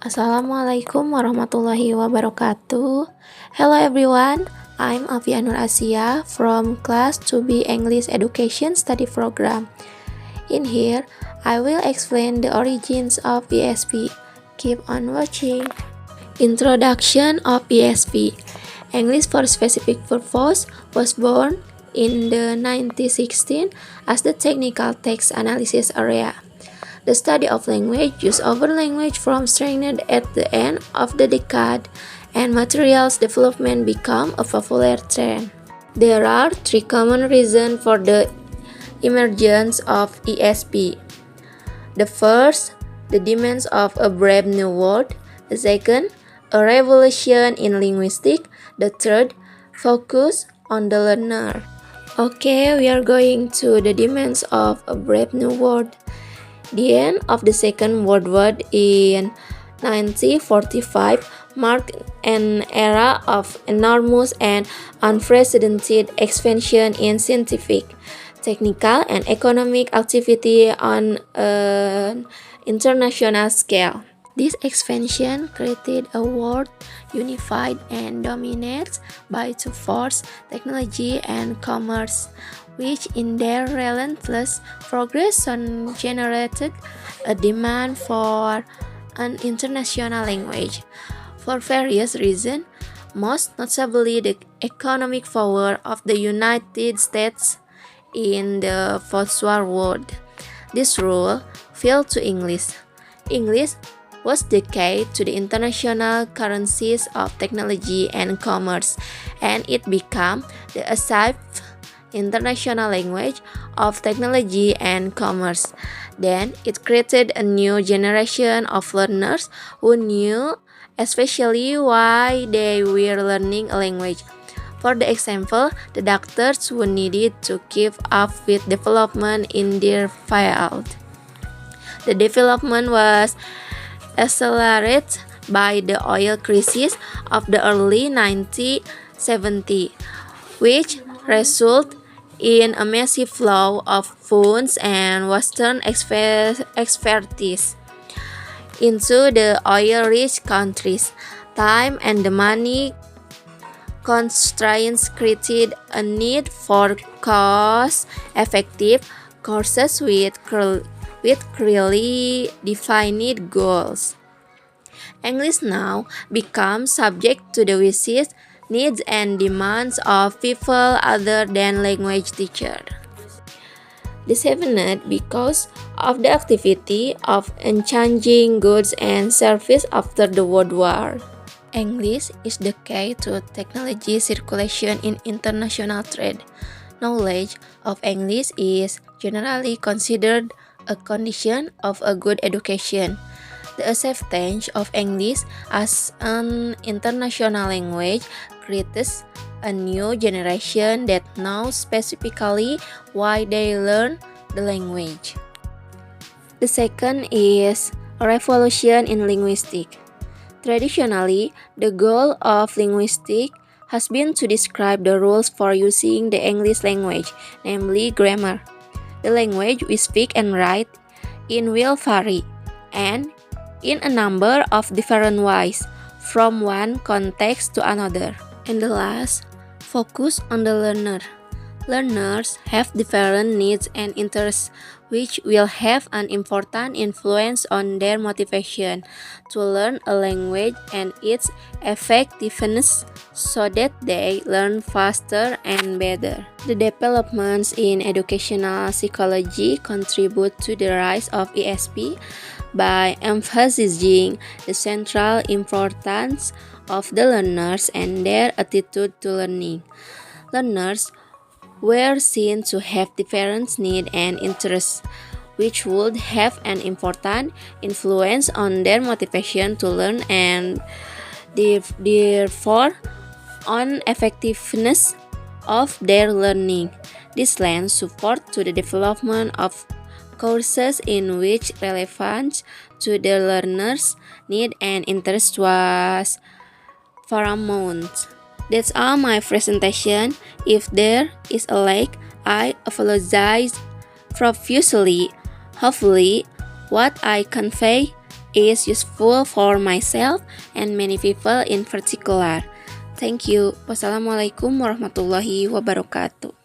Assalamualaikum warahmatullahi wabarakatuh. Hello everyone, I'm Afia Nur Asia from Class 2B English Education Study Program. In here, I will explain the origins of ESP. Keep on watching. Introduction of ESP. English for Specific Purpose was born in the 1916 as the technical text analysis area. The study of language use over language from strengthened at the end of the decade, and materials development become a popular trend. There are three common reasons for the emergence of ESP. The first, the demands of a brave new world. The second, a revolution in linguistics. The third, focus on the learner. Okay, we are going to the demands of a brave new world. The end of the Second World War in 1945 marked an era of enormous and unprecedented expansion in scientific, technical, and economic activity on an international scale. This expansion created a world unified and dominated by two forces, technology and commerce, which in their relentless progress generated a demand for an international language. For various reasons, most notably the economic power of the United States in the post-war world. This role fell to English. English was the key to the international currencies of technology and commerce, and it became the accepted international language of technology and commerce. Then it created a new generation of learners who knew especially why they were learning a language. For the example, the doctors who needed to keep up with development in their field. The development was accelerated by the oil crisis of the early 1970s, which resulted in a massive flow of funds and Western expertise into the oil-rich countries. Time and the money constraints created a need for cost-effective courses with clearly defined goals. English now becomes subject to the wishes, needs, and demands of people other than language teachers. This happened because of the activity of exchanging goods and services after the World War. English is the key to technology circulation in international trade. Knowledge of English is generally considered a condition of a good education. The acceptance of English as an international language creates a new generation that knows specifically why they learn the language. The second is a revolution in linguistics. Traditionally, the goal of linguistics has been to describe the rules for using the English language, namely grammar. The language we speak and write in will vary, and in a number of different ways, from one context to another. And the last, focus on the learner. Learners have different needs and interests, which will have an important influence on their motivation to learn a language and its effectiveness so that they learn faster and better. The developments in educational psychology contribute to the rise of ESP by emphasizing the central importance of the learners and their attitude to learning. Learners were seen to have different needs and interests, which would have an important influence on their motivation to learn and therefore on effectiveness of their learning. This lends support to the development of courses in which relevance to the learner's need and interest was paramount. That's all my presentation. If there is a lack, I apologize profusely. Hopefully, what I convey is useful for myself and many people in particular. Thank you. Wassalamualaikum warahmatullahi wabarakatuh.